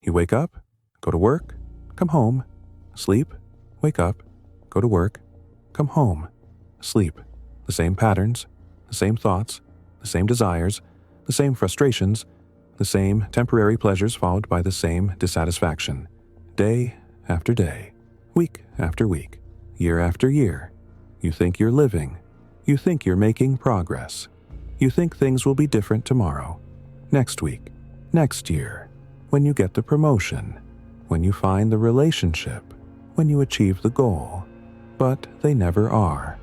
You wake up, go to work, come home, sleep, wake up, go to work, come home, sleep. The same patterns, the same thoughts, the same desires, the same frustrations, the same temporary pleasures followed by the same dissatisfaction. Day after day, week after week, year after year. You think you're living. You think you're making progress. You think things will be different tomorrow, next week, next year, when you get the promotion, when you find the relationship, when you achieve the goal. But they never are.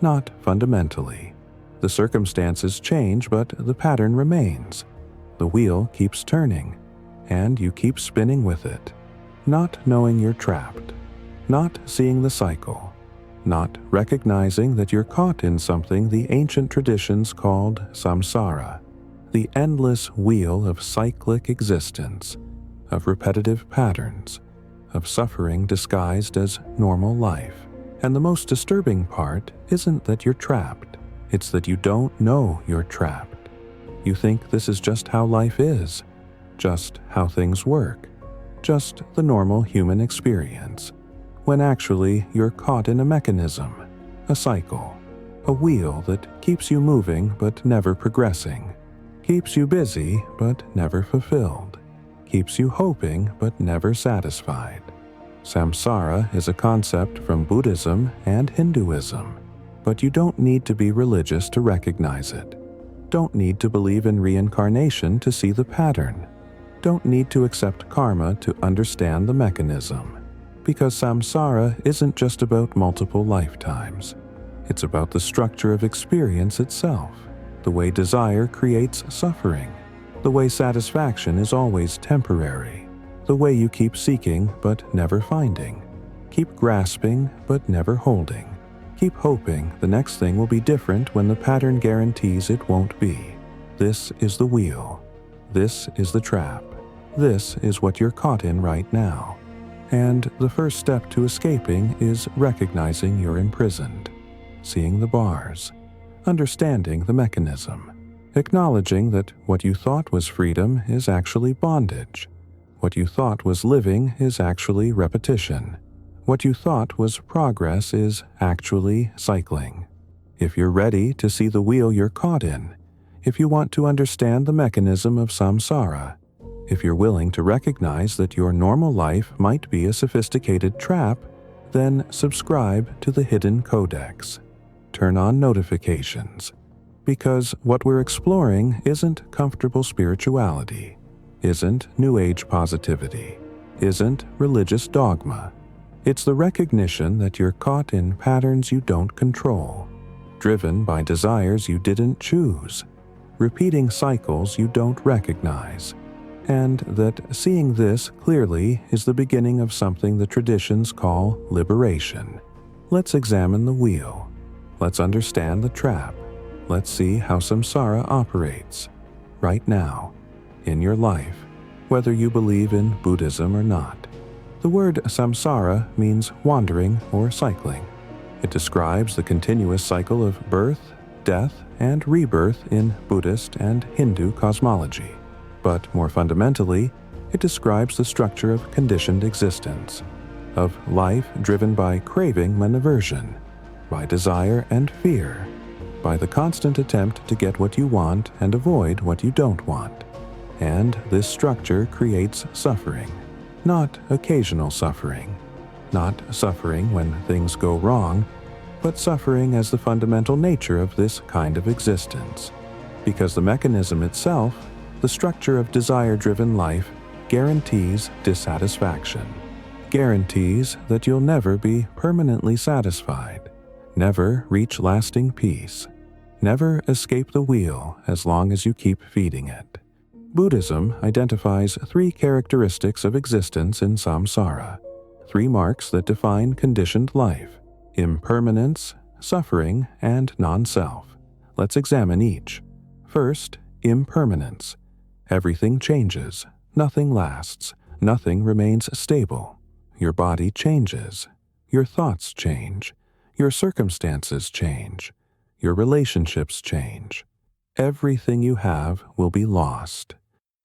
Not fundamentally. The circumstances change, but the pattern remains. The wheel keeps turning, and you keep spinning with it, not knowing you're trapped, not seeing the cycle, not recognizing that you're caught in something the ancient traditions called samsara, the endless wheel of cyclic existence, of repetitive patterns, of suffering disguised as normal life. And the most disturbing part isn't that you're trapped, it's that you don't know you're trapped. You think this is just how life is, just how things work, just the normal human experience, when actually you're caught in a mechanism, a cycle, a wheel that keeps you moving but never progressing, keeps you busy but never fulfilled, keeps you hoping but never satisfied. Samsara is a concept from Buddhism and Hinduism, but you don't need to be religious to recognize it. Don't need to believe in reincarnation to see the pattern. Don't need to accept karma to understand the mechanism. Because samsara isn't just about multiple lifetimes. It's about the structure of experience itself, the way desire creates suffering, the way satisfaction is always temporary, the way you keep seeking but never finding, keep grasping but never holding, keep hoping the next thing will be different when the pattern guarantees it won't be. This is the wheel. This is the trap. This is what you're caught in right now. And the first step to escaping is recognizing you're imprisoned, seeing the bars, understanding the mechanism, acknowledging that what you thought was freedom is actually bondage. What you thought was living is actually repetition. What you thought was progress is actually cycling. If you're ready to see the wheel you're caught in, if you want to understand the mechanism of samsara, if you're willing to recognize that your normal life might be a sophisticated trap, then subscribe to the Hidden Codex. Turn on notifications. Because what we're exploring isn't comfortable spirituality, isn't New Age positivity, isn't religious dogma. It's the recognition that you're caught in patterns you don't control, driven by desires you didn't choose, repeating cycles you don't recognize, and that seeing this clearly is the beginning of something the traditions call liberation. Let's examine the wheel. Let's understand the trap. Let's see how samsara operates, right now, in your life, whether you believe in Buddhism or not. The word samsara means wandering or cycling. It describes the continuous cycle of birth, death, and rebirth in Buddhist and Hindu cosmology. But more fundamentally, it describes the structure of conditioned existence, of life driven by craving and aversion, by desire and fear, by the constant attempt to get what you want and avoid what you don't want. And this structure creates suffering, not occasional suffering, not suffering when things go wrong, but suffering as the fundamental nature of this kind of existence. Because the mechanism itself, the structure of desire-driven life, guarantees dissatisfaction, guarantees that you'll never be permanently satisfied, never reach lasting peace, never escape the wheel as long as you keep feeding it. Buddhism identifies 3 characteristics of existence in samsara, 3 marks that define conditioned life: impermanence, suffering, and non-self. Let's examine each. First, impermanence. Everything changes, nothing lasts, nothing remains stable. Your body changes, your thoughts change, your circumstances change, your relationships change. Everything you have will be lost.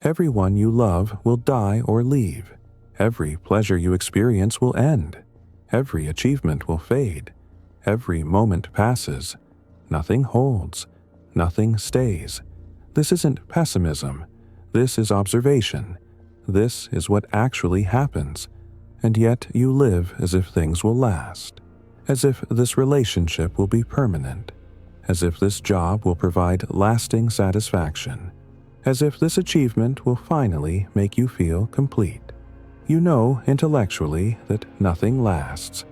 Everyone you love will die or leave. Every pleasure you experience will end. Every achievement will fade. Every moment passes. Nothing holds. Nothing stays. This isn't pessimism. This is observation. This is what actually happens. And yet you live as if things will last. As if this relationship will be permanent. As if this job will provide lasting satisfaction. As if this achievement will finally make you feel complete. You know intellectually that nothing lasts,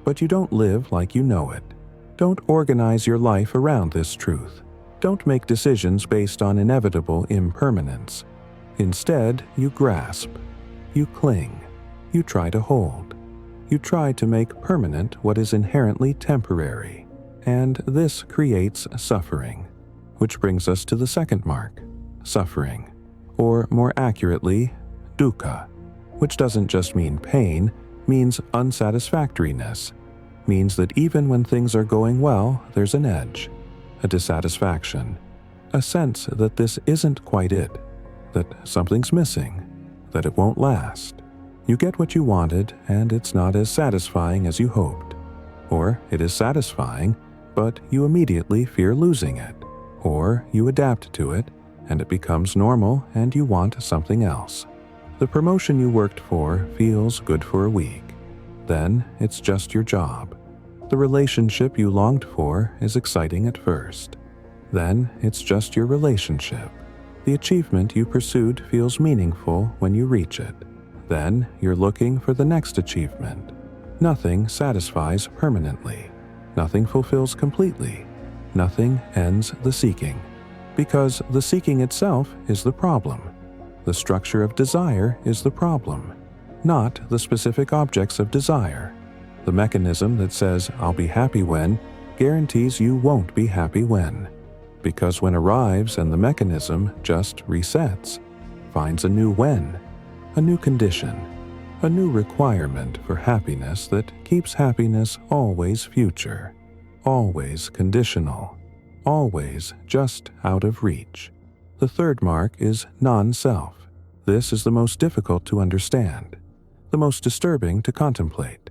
but you don't live like you know it. Don't organize your life around this truth. Don't make decisions based on inevitable impermanence. Instead, you grasp. You cling. You try to hold. You try to make permanent what is inherently temporary. And this creates suffering, which brings us to the second mark, suffering, or more accurately, dukkha, which doesn't just mean pain, means unsatisfactoriness, means that even when things are going well, there's an edge, a dissatisfaction, a sense that this isn't quite it, that something's missing, that it won't last. You get what you wanted, and it's not as satisfying as you hoped. Or it is satisfying, but you immediately fear losing it. Or you adapt to it, and it becomes normal, and you want something else. The promotion you worked for feels good for a week. Then it's just your job. The relationship you longed for is exciting at first. Then it's just your relationship. The achievement you pursued feels meaningful when you reach it. Then you're looking for the next achievement. Nothing satisfies permanently. Nothing fulfills completely. Nothing ends the seeking. Because the seeking itself is the problem. The structure of desire is the problem, not the specific objects of desire. The mechanism that says, "I'll be happy when," guarantees you won't be happy when. Because when arrives and the mechanism just resets, finds a new when, a new condition, a new requirement for happiness that keeps happiness always future, always conditional, always just out of reach. The third mark is non-self. This is the most difficult to understand, the most disturbing to contemplate.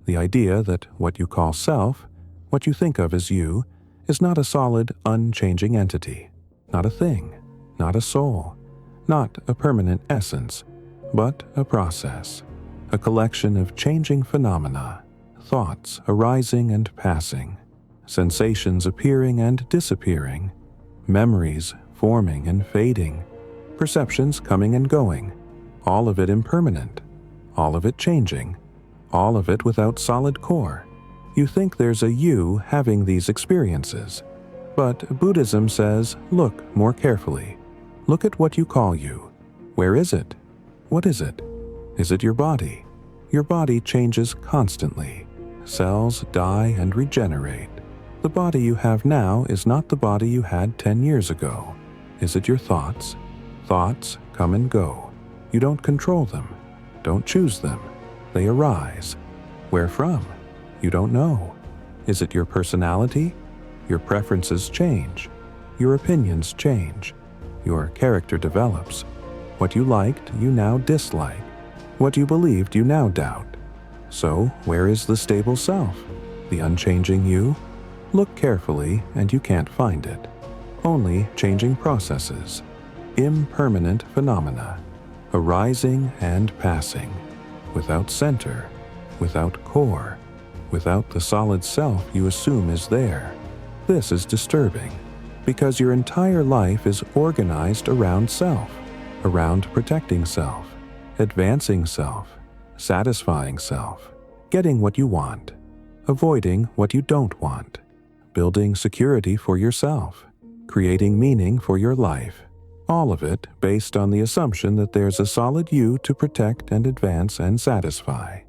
The idea that what you call self, what you think of as you, is not a solid, unchanging entity, not a thing, not a soul, not a permanent essence, but a process, a collection of changing phenomena, thoughts arising and passing, sensations appearing and disappearing, memories forming and fading, perceptions coming and going, all of it impermanent, all of it changing, all of it without solid core. You think there's a you having these experiences, but Buddhism says, look more carefully. Look at what you call you. Where is it? What is it? Is it your body? Your body changes constantly. Cells die and regenerate. The body you have now is not the body you had 10 years ago. Is it your thoughts? Thoughts come and go. You don't control them. Don't choose them. They arise. Where from? You don't know. Is it your personality? Your preferences change. Your opinions change. Your character develops. What you liked, you now dislike. What you believed, you now doubt. So, where is the stable self? The unchanging you? Look carefully, and you can't find it. Only changing processes. Impermanent phenomena. Arising and passing. Without center. Without core. Without the solid self you assume is there. This is disturbing, because your entire life is organized around self, around protecting self, advancing self, satisfying self, getting what you want, avoiding what you don't want, building security for yourself, creating meaning for your life, all of it based on the assumption that there's a solid you to protect and advance and satisfy.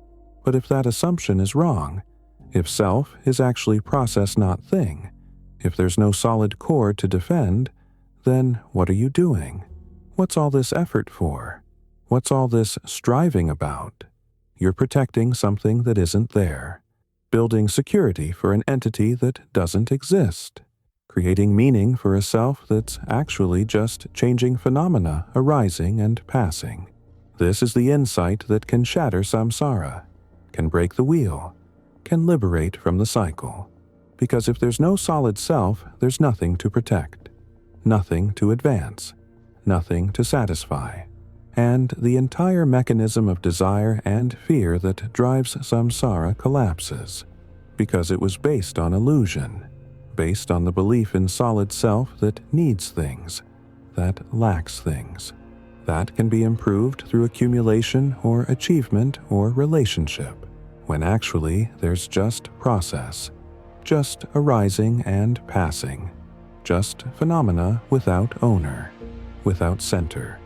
But if that assumption is wrong, if self is actually process not thing, if there's no solid core to defend, then what are you doing? What's all this effort for? What's all this striving about? You're protecting something that isn't there, building security for an entity that doesn't exist. creating meaning for a self that's actually just changing phenomena arising and passing. This is the insight that can shatter samsara, can break the wheel, can liberate from the cycle. Because if there's no solid self, there's nothing to protect, nothing to advance, nothing to satisfy. And the entire mechanism of desire and fear that drives samsara collapses, because it was based on illusion, based on the belief in solid self that needs things, that lacks things. That can be improved through accumulation or achievement or relationship, when actually there's just process, just arising and passing, just phenomena without owner, without center,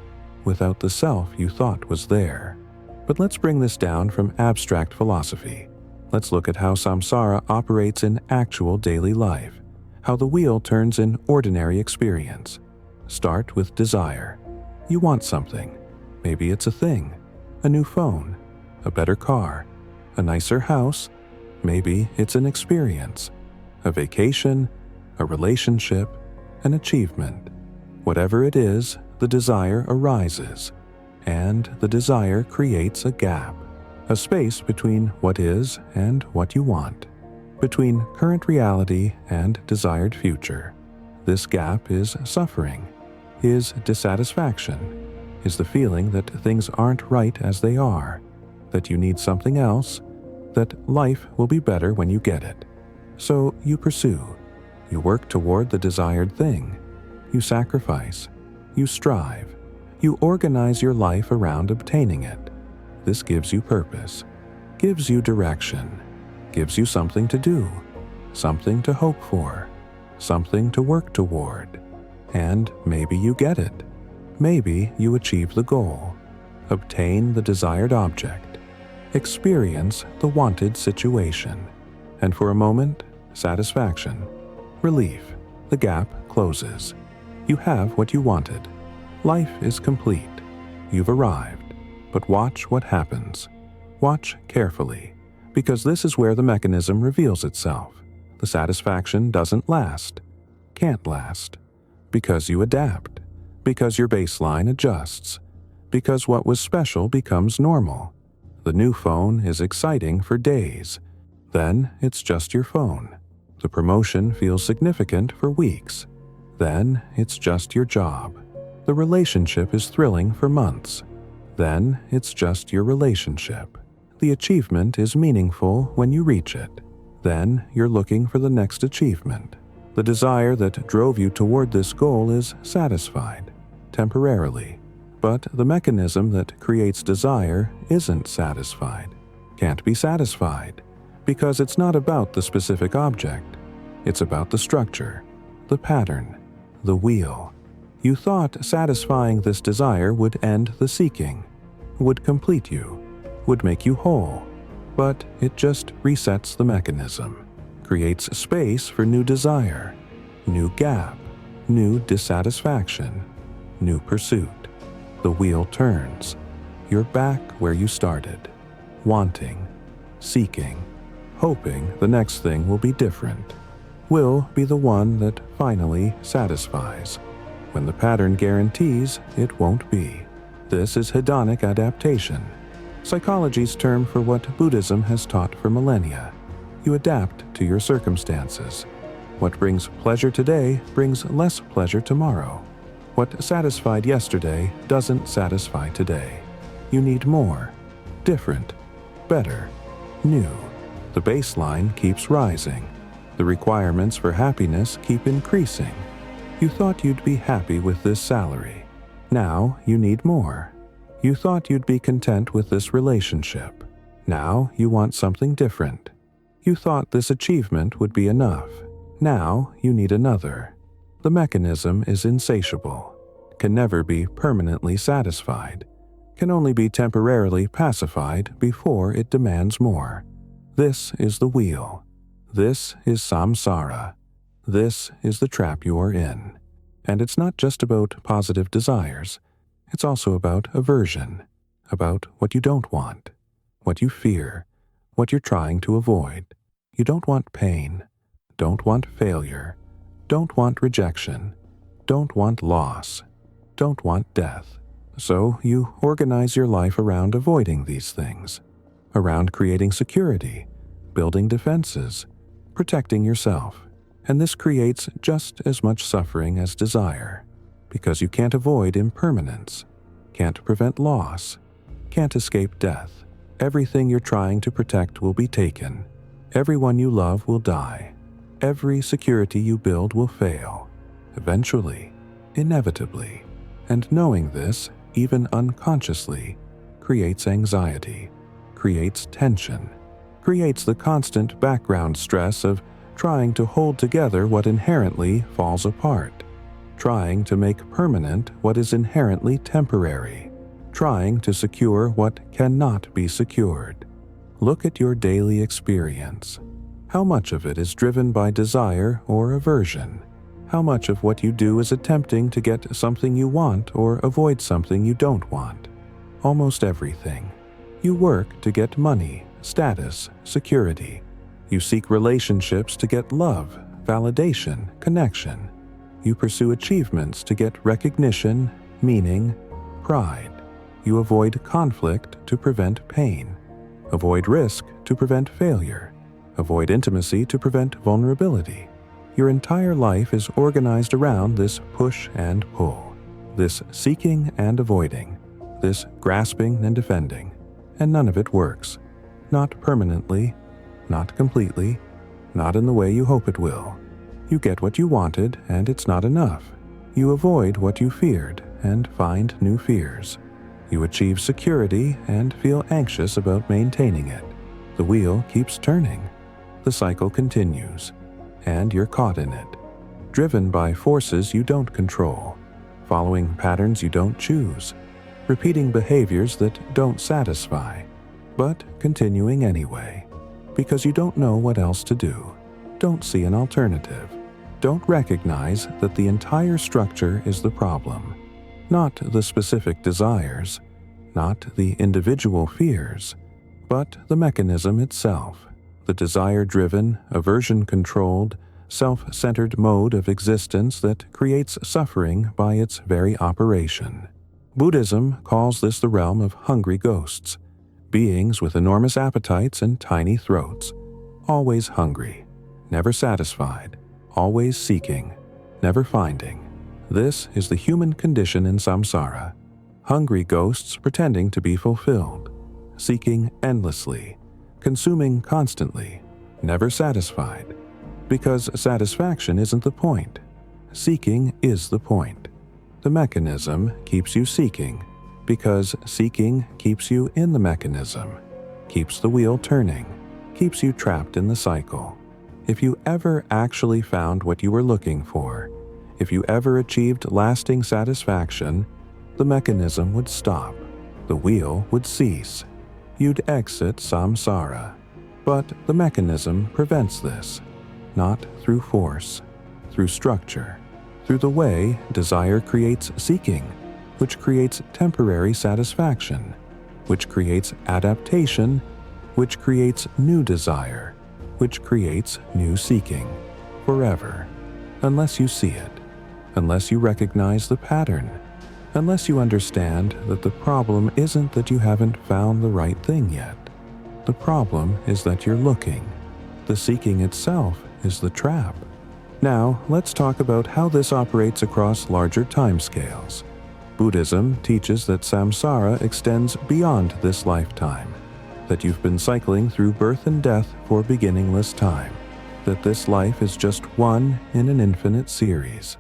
without the self you thought was there. But let's bring this down from abstract philosophy. Let's look at how samsara operates in actual daily life, how the wheel turns in ordinary experience. Start with desire. You want something. Maybe it's a thing, a new phone, a better car, a nicer house. Maybe it's an experience, a vacation, a relationship, an achievement. Whatever it is, the desire arises, and the desire creates a gap, a space between what is and what you want, between current reality and desired future. This gap is suffering, is dissatisfaction, is the feeling that things aren't right as they are, that you need something else, that life will be better when you get it. So you pursue, you work toward the desired thing, you sacrifice, you strive, you organize your life around obtaining it. This gives you purpose, gives you direction, gives you something to do, something to hope for, something to work toward. And maybe you get it. Maybe you achieve the goal, obtain the desired object, experience the wanted situation, and for a moment, satisfaction, relief, the gap closes. You have what you wanted. Life is complete. You've arrived. But watch what happens. Watch carefully, because this is where the mechanism reveals itself. The satisfaction doesn't last, can't last, because you adapt, because your baseline adjusts, because what was special becomes normal. The new phone is exciting for days. Then it's just your phone. The promotion feels significant for weeks. Then it's just your job. The relationship is thrilling for months. Then it's just your relationship. The achievement is meaningful when you reach it. Then you're looking for the next achievement. The desire that drove you toward this goal is satisfied, temporarily. But the mechanism that creates desire isn't satisfied, can't be satisfied, because it's not about the specific object. It's about the structure, the pattern, the wheel. You thought satisfying this desire would end the seeking, would complete you, would make you whole, but it just resets the mechanism, creates space for new desire, new gap, new dissatisfaction, new pursuit. The wheel turns. You're back where you started, wanting, seeking, hoping the next thing will be different, will be the one that finally satisfies. When the pattern guarantees, it won't be. This is hedonic adaptation, psychology's term for what Buddhism has taught for millennia. You adapt to your circumstances. What brings pleasure today brings less pleasure tomorrow. What satisfied yesterday doesn't satisfy today. You need more, different, better, new. The baseline keeps rising. The requirements for happiness keep increasing. You thought you'd be happy with this salary. Now you need more. You thought you'd be content with this relationship. Now you want something different. You thought this achievement would be enough. Now you need another. The mechanism is insatiable, can never be permanently satisfied, can only be temporarily pacified before it demands more. This is the wheel. This is samsara. This is the trap you are in. And it's not just about positive desires. It's also about aversion, about what you don't want, what you fear, what you're trying to avoid. You don't want pain, don't want failure, don't want rejection, don't want loss, don't want death. So you organize your life around avoiding these things, around creating security, building defenses, protecting yourself. And this creates just as much suffering as desire, because you can't avoid impermanence, can't prevent loss, can't escape death. Everything you're trying to protect will be taken. Everyone you love will die. Every security you build will fail, eventually, inevitably. And knowing this, even unconsciously, creates anxiety, creates tension, creates the constant background stress of trying to hold together what inherently falls apart, trying to make permanent what is inherently temporary, trying to secure what cannot be secured. Look at your daily experience. How much of it is driven by desire or aversion? How much of what you do is attempting to get something you want or avoid something you don't want? Almost everything. You work to get money, status, security. You seek relationships to get love, validation, connection. You pursue achievements to get recognition, meaning, pride. You avoid conflict to prevent pain. Avoid risk to prevent failure. Avoid intimacy to prevent vulnerability. Your entire life is organized around this push and pull, this seeking and avoiding, this grasping and defending, and none of it works. Not permanently, not completely, not in the way you hope it will. You get what you wanted, and it's not enough. You avoid what you feared, and find new fears. You achieve security and feel anxious about maintaining it. The wheel keeps turning. The cycle continues, and you're caught in it, driven by forces you don't control, following patterns you don't choose, repeating behaviors that don't satisfy, but continuing anyway, because you don't know what else to do, don't see an alternative, don't recognize that the entire structure is the problem, not the specific desires, not the individual fears, but the mechanism itself, the desire-driven, aversion-controlled, self-centered mode of existence that creates suffering by its very operation. Buddhism calls this the realm of hungry ghosts, beings with enormous appetites and tiny throats, always hungry, never satisfied, always seeking, never finding. This is the human condition in samsara. Hungry ghosts pretending to be fulfilled, seeking endlessly, consuming constantly, never satisfied. Because satisfaction isn't the point. Seeking is the point. The mechanism keeps you seeking, because seeking keeps you in the mechanism, keeps the wheel turning, keeps you trapped in the cycle. If you ever actually found what you were looking for, if you ever achieved lasting satisfaction, the mechanism would stop, the wheel would cease. You'd exit samsara. But the mechanism prevents this, not through force, through structure, through the way desire creates seeking, which creates temporary satisfaction, which creates adaptation, which creates new desire, which creates new seeking, forever, unless you see it, unless you recognize the pattern, unless you understand that the problem isn't that you haven't found the right thing yet. The problem is that you're looking. The seeking itself is the trap. Now, let's talk about how this operates across larger timescales. Buddhism teaches that samsara extends beyond this lifetime, that you've been cycling through birth and death for beginningless time, that this life is just one in an infinite series.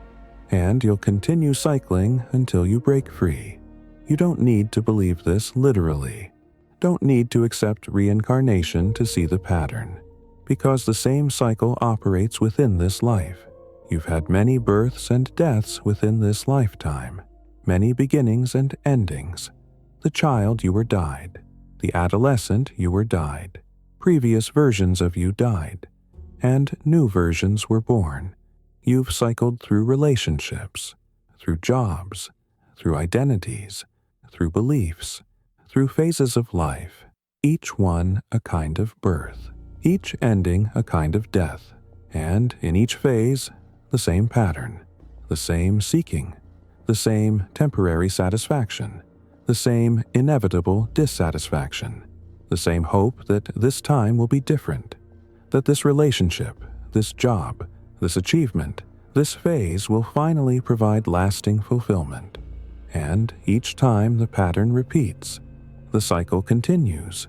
And you'll continue cycling until you break free. You don't need to believe this literally. Don't need to accept reincarnation to see the pattern, because the same cycle operates within this life. You've had many births and deaths within this lifetime, many beginnings and endings. The child you were died, the adolescent you were died, previous versions of you died, and new versions were born. You've cycled through relationships, through jobs, through identities, through beliefs, through phases of life, each one a kind of birth, each ending a kind of death, and in each phase, the same pattern, the same seeking, the same temporary satisfaction, the same inevitable dissatisfaction, the same hope that this time will be different, that this relationship, this job, this achievement, this phase will finally provide lasting fulfillment. And each time the pattern repeats, the cycle continues,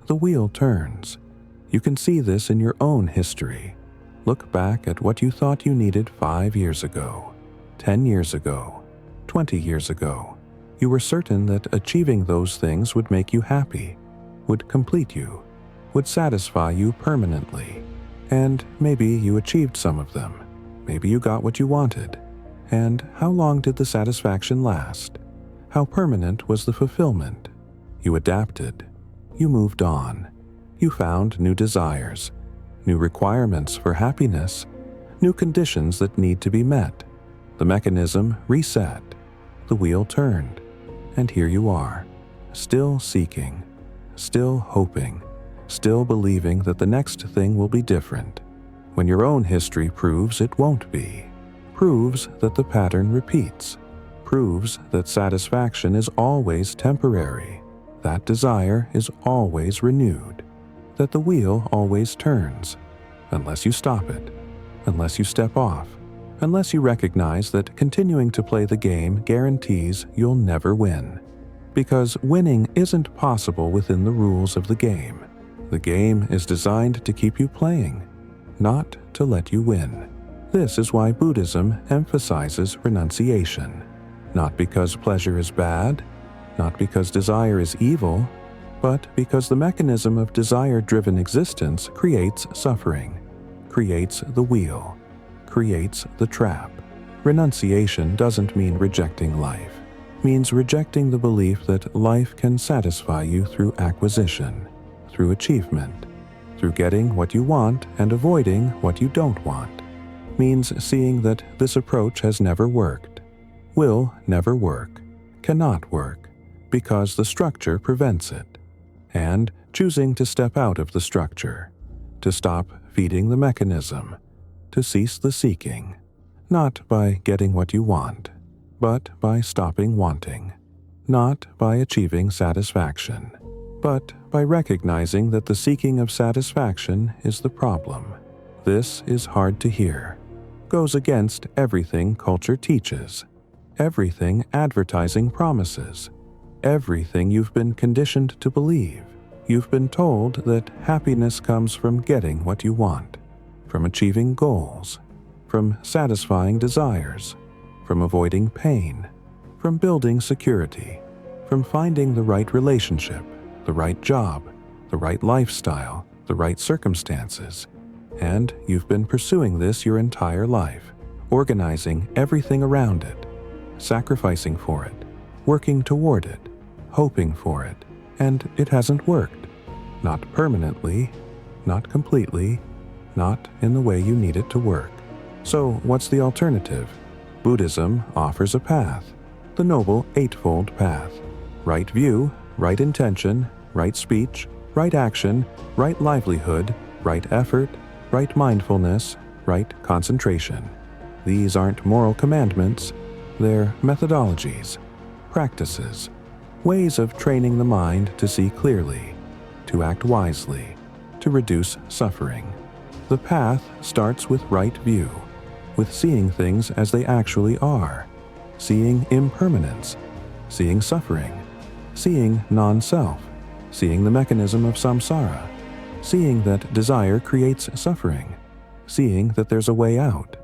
the wheel turns. You can see this in your own history. Look back at what you thought you needed 5 years ago, 10 years ago, 20 years ago. You were certain that achieving those things would make you happy, would complete you, would satisfy you permanently. And maybe you achieved some of them. Maybe you got what you wanted. And how long did the satisfaction last? How permanent was the fulfillment? You adapted. You moved on. You found new desires, new requirements for happiness, new conditions that need to be met. The mechanism reset. The wheel turned. And here you are, still seeking, still hoping, still believing that the next thing will be different, when your own history proves it won't be, proves that the pattern repeats, proves that satisfaction is always temporary, that desire is always renewed, that the wheel always turns, unless you stop it, unless you step off, unless you recognize that continuing to play the game guarantees you'll never win. Because winning isn't possible within the rules of the game. The game is designed to keep you playing, not to let you win. This is why Buddhism emphasizes renunciation. Not because pleasure is bad, not because desire is evil, but because the mechanism of desire-driven existence creates suffering, creates the wheel, creates the trap. Renunciation doesn't mean rejecting life. It means rejecting the belief that life can satisfy you through acquisition, through achievement, through getting what you want and avoiding what you don't want. It means seeing that this approach has never worked, will never work, cannot work, because the structure prevents it, and choosing to step out of the structure, to stop feeding the mechanism, to cease the seeking, not by getting what you want, but by stopping wanting, not by achieving satisfaction, but by recognizing that the seeking of satisfaction is the problem. This is hard to hear, goes against everything culture teaches, everything advertising promises, everything you've been conditioned to believe. You've been told that happiness comes from getting what you want, from achieving goals, from satisfying desires, from avoiding pain, from building security, from finding the right relationship, the right job, the right lifestyle, the right circumstances. And you've been pursuing this your entire life, organizing everything around it, sacrificing for it, working toward it, hoping for it, and it hasn't worked. Not permanently, not completely, not in the way you need it to work. So what's the alternative? Buddhism offers a path, the Noble Eightfold Path. Right view, right intention, right speech, right action, right livelihood, right effort, right mindfulness, right concentration. These aren't moral commandments, they're methodologies, practices, ways of training the mind to see clearly, to act wisely, to reduce suffering. The path starts with right view, with seeing things as they actually are, seeing impermanence, seeing suffering, seeing non-self, seeing the mechanism of samsara, seeing that desire creates suffering, seeing that there's a way out.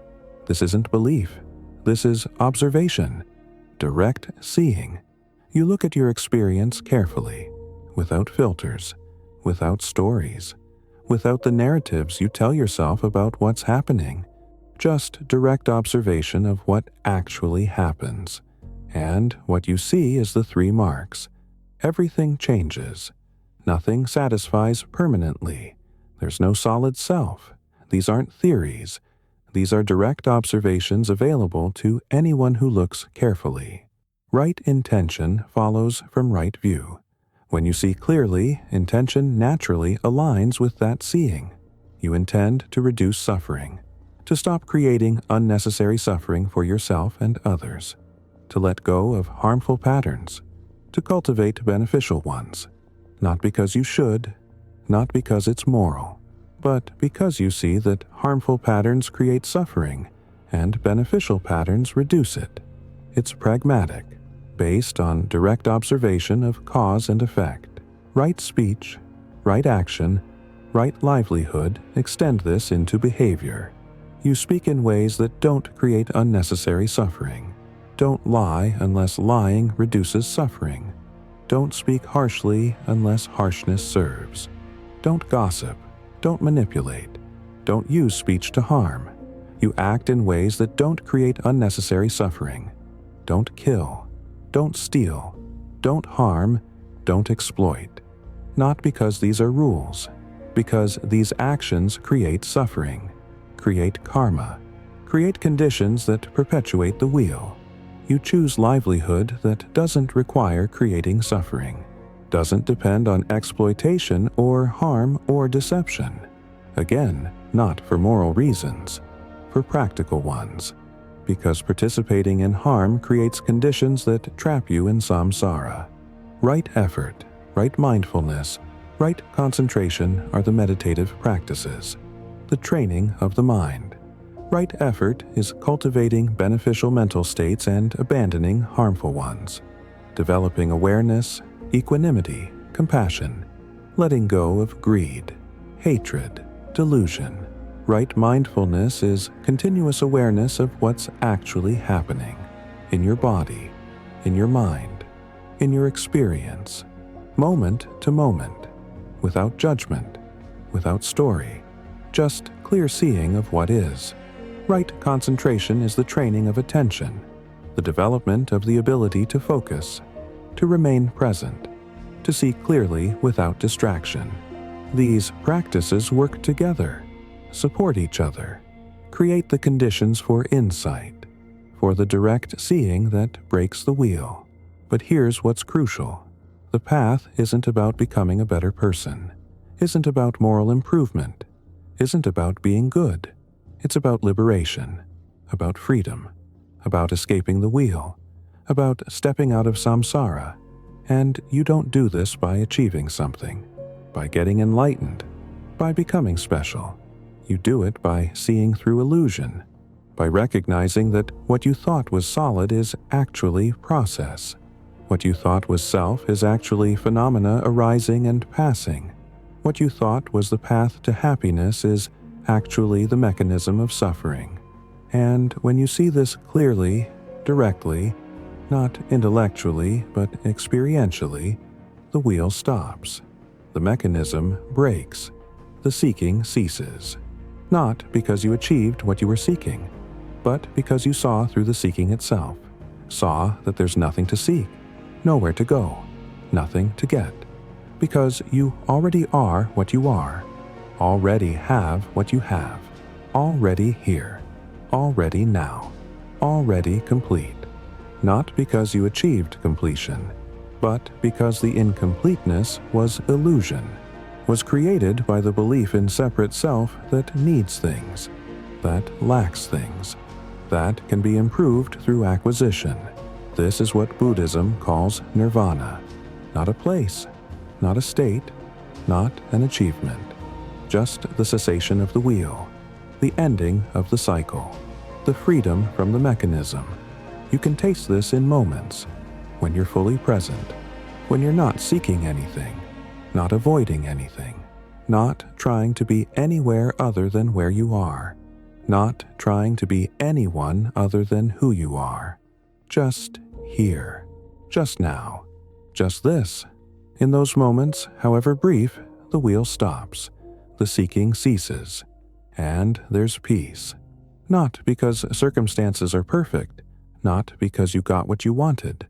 This isn't belief. This is observation, direct seeing. You look at your experience carefully, without filters, without stories, without the narratives you tell yourself about what's happening. Just direct observation of what actually happens. And what you see is the 3 marks. Everything changes. Nothing satisfies permanently. There's no solid self. These aren't theories. These are direct observations available to anyone who looks carefully. Right intention follows from right view. When you see clearly, intention naturally aligns with that seeing. You intend to reduce suffering, to stop creating unnecessary suffering for yourself and others, to let go of harmful patterns, to cultivate beneficial ones, not because you should, not because it's moral, but because you see that harmful patterns create suffering and beneficial patterns reduce it. It's pragmatic, based on direct observation of cause and effect. Right speech, right action, right livelihood extend this into behavior. You speak in ways that don't create unnecessary suffering. Don't lie unless lying reduces suffering. Don't speak harshly unless harshness serves. Don't gossip. Don't manipulate. Don't use speech to harm. You act in ways that don't create unnecessary suffering. Don't kill. Don't steal. Don't harm. Don't exploit. Not because these are rules, because these actions create suffering, create karma, create conditions that perpetuate the wheel. You choose livelihood that doesn't require creating suffering, doesn't depend on exploitation or harm or deception. Again, not for moral reasons, for practical ones, because participating in harm creates conditions that trap you in samsara. Right effort, right mindfulness, right concentration are the meditative practices, the training of the mind. Right effort is cultivating beneficial mental states and abandoning harmful ones, developing awareness, equanimity, compassion, letting go of greed, hatred, delusion. Right mindfulness is continuous awareness of what's actually happening in your body, in your mind, in your experience, moment to moment, without judgment, without story, just clear seeing of what is. Right concentration is the training of attention, the development of the ability to focus, to remain present, to see clearly without distraction. These practices work together, support each other, create the conditions for insight, for the direct seeing that breaks the wheel. But here's what's crucial. The path isn't about becoming a better person, isn't about moral improvement, isn't about being good. It's about liberation, about freedom, about escaping the wheel, about stepping out of samsara. And you don't do this by achieving something, by getting enlightened, by becoming special. You do it by seeing through illusion, by recognizing that what you thought was solid is actually process. What you thought was self is actually phenomena arising and passing. What you thought was the path to happiness is actually the mechanism of suffering. And when you see this clearly, directly, not intellectually but experientially, the wheel stops. The mechanism breaks. The seeking ceases. Not because you achieved what you were seeking, but because you saw through the seeking itself, saw that there's nothing to seek, nowhere to go, nothing to get, because you already are what you are, already have what you have, already here, already now, already complete. Not because you achieved completion, but because the incompleteness was illusion, was created by the belief in separate self that needs things, that lacks things, that can be improved through acquisition. This is what Buddhism calls nirvana, not a place, not a state, not an achievement, just the cessation of the wheel, the ending of the cycle, the freedom from the mechanism. You can taste this in moments, when you're fully present, when you're not seeking anything, not avoiding anything, not trying to be anywhere other than where you are, not trying to be anyone other than who you are. Just here, just now, just this. In those moments, however brief, the wheel stops, the seeking ceases, and there's peace. Not because circumstances are perfect, not because you got what you wanted,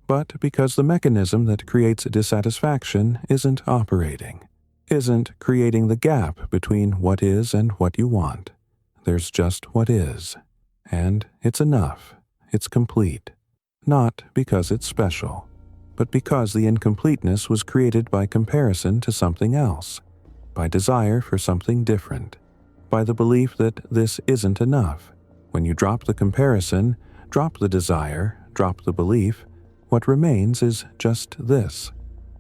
but because the mechanism that creates dissatisfaction isn't operating, isn't creating the gap between what is and what you want. There's just what is, and it's enough, it's complete. Not because it's special, but because the incompleteness was created by comparison to something else, by desire for something different, by the belief that this isn't enough. When you drop the comparison, drop the desire, drop the belief, what remains is just this.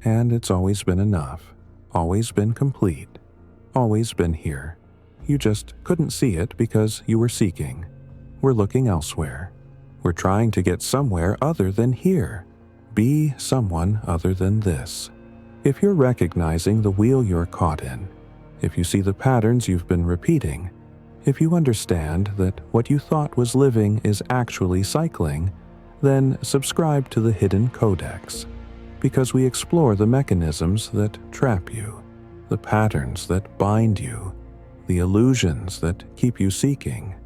And it's always been enough, always been complete, always been here. You just couldn't see it because you were seeking. We're looking elsewhere. We're trying to get somewhere other than here. Be someone other than this. If you're recognizing the wheel you're caught in, if you see the patterns you've been repeating, if you understand that what you thought was living is actually cycling, then subscribe to the Hidden Codex, because we explore the mechanisms that trap you, the patterns that bind you, the illusions that keep you seeking,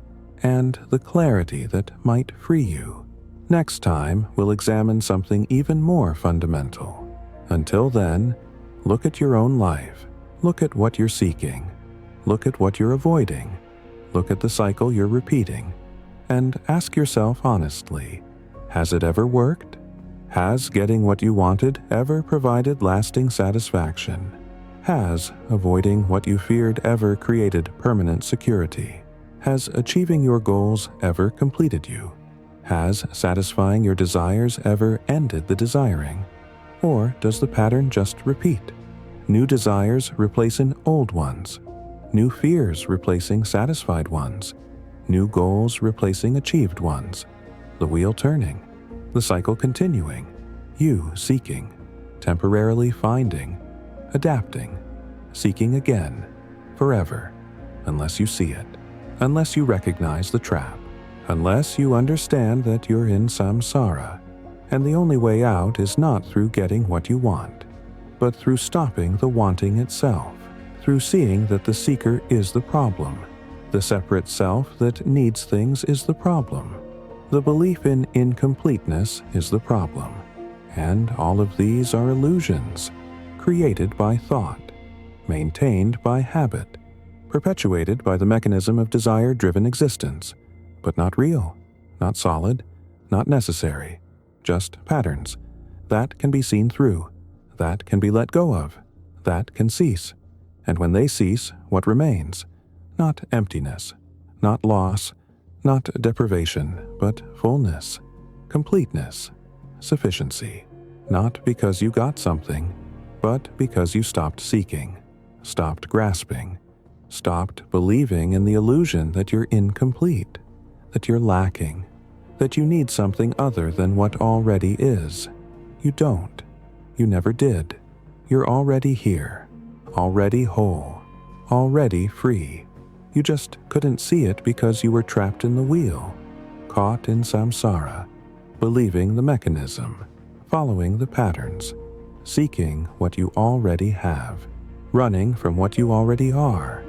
and the clarity that might free you. Next time, we'll examine something even more fundamental. Until then, look at your own life. Look at what you're seeking. Look at what you're avoiding. Look at the cycle you're repeating. And ask yourself honestly, has it ever worked? Has getting what you wanted ever provided lasting satisfaction? Has avoiding what you feared ever created permanent security? Has achieving your goals ever completed you? Has satisfying your desires ever ended the desiring? Or does the pattern just repeat? New desires replacing old ones, new fears replacing satisfied ones, new goals replacing achieved ones, the wheel turning, the cycle continuing, you seeking, temporarily finding, adapting, seeking again, forever, unless you see it, unless you recognize the trap, unless you understand that you're in samsara, and the only way out is not through getting what you want, but through stopping the wanting itself, through seeing that the seeker is the problem, the separate self that needs things is the problem, the belief in incompleteness is the problem, and all of these are illusions, created by thought, maintained by habit, perpetuated by the mechanism of desire-driven existence, but not real, not solid, not necessary, just patterns that can be seen through, that can be let go of, that can cease. And when they cease, what remains? Not emptiness, not loss, not deprivation, but fullness, completeness, sufficiency. Not because you got something, but because you stopped seeking, stopped grasping, stopped believing in the illusion that you're incomplete, that you're lacking, that you need something other than what already is. You don't. You never did. You're already here, already whole, already free. You just couldn't see it because you were trapped in the wheel, caught in samsara, believing the mechanism, following the patterns, seeking what you already have, running from what you already are.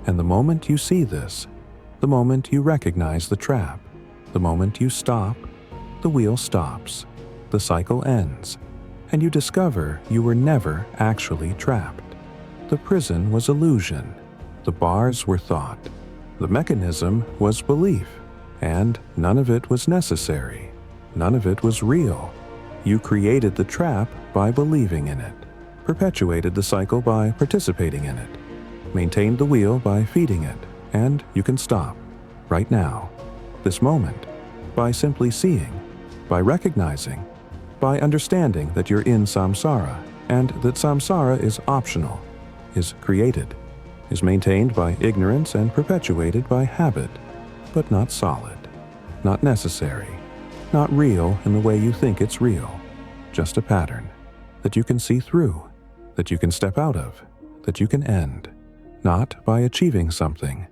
And the moment you see this, the moment you recognize the trap, the moment you stop, the wheel stops, the cycle ends, and you discover you were never actually trapped. The prison was illusion, the bars were thought, the mechanism was belief, and none of it was necessary, none of it was real. You created the trap by believing in it, perpetuated the cycle by participating in it, maintained the wheel by feeding it, and you can stop, right now, this moment, by simply seeing, by recognizing, by understanding that you're in samsara, and that samsara is optional, is created, is maintained by ignorance and perpetuated by habit, but not solid, not necessary, not real in the way you think it's real, just a pattern that you can see through, that you can step out of, that you can end, not by achieving something,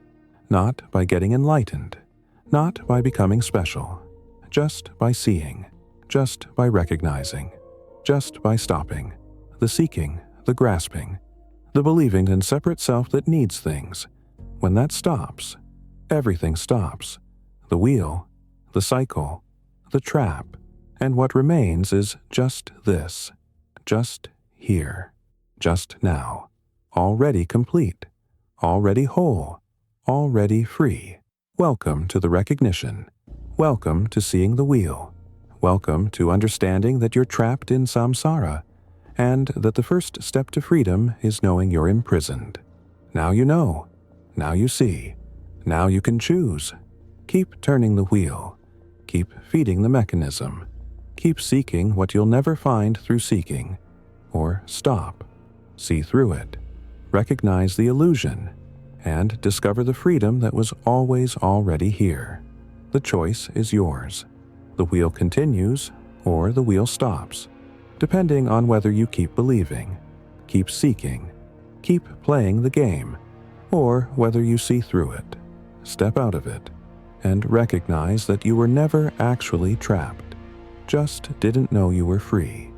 not by getting enlightened, not by becoming special, just by seeing, just by recognizing, just by stopping, the seeking, the grasping, the believing in separate self that needs things. When that stops, everything stops, the wheel, the cycle, the trap, and what remains is just this, just here, just now, already complete, already whole, already free. Welcome to the recognition. Welcome to seeing the wheel. Welcome to understanding that you're trapped in samsara, and that the first step to freedom is knowing you're imprisoned. Now you know. Now you see. Now you can choose. Keep turning the wheel. Keep feeding the mechanism. Keep seeking what you'll never find through seeking. Or stop. See through it. Recognize the illusion. And discover the freedom that was always already here. The choice is yours. The wheel continues, or the wheel stops, depending on whether you keep believing, keep seeking, keep playing the game, or whether you see through it, step out of it, and recognize that you were never actually trapped, just didn't know you were free.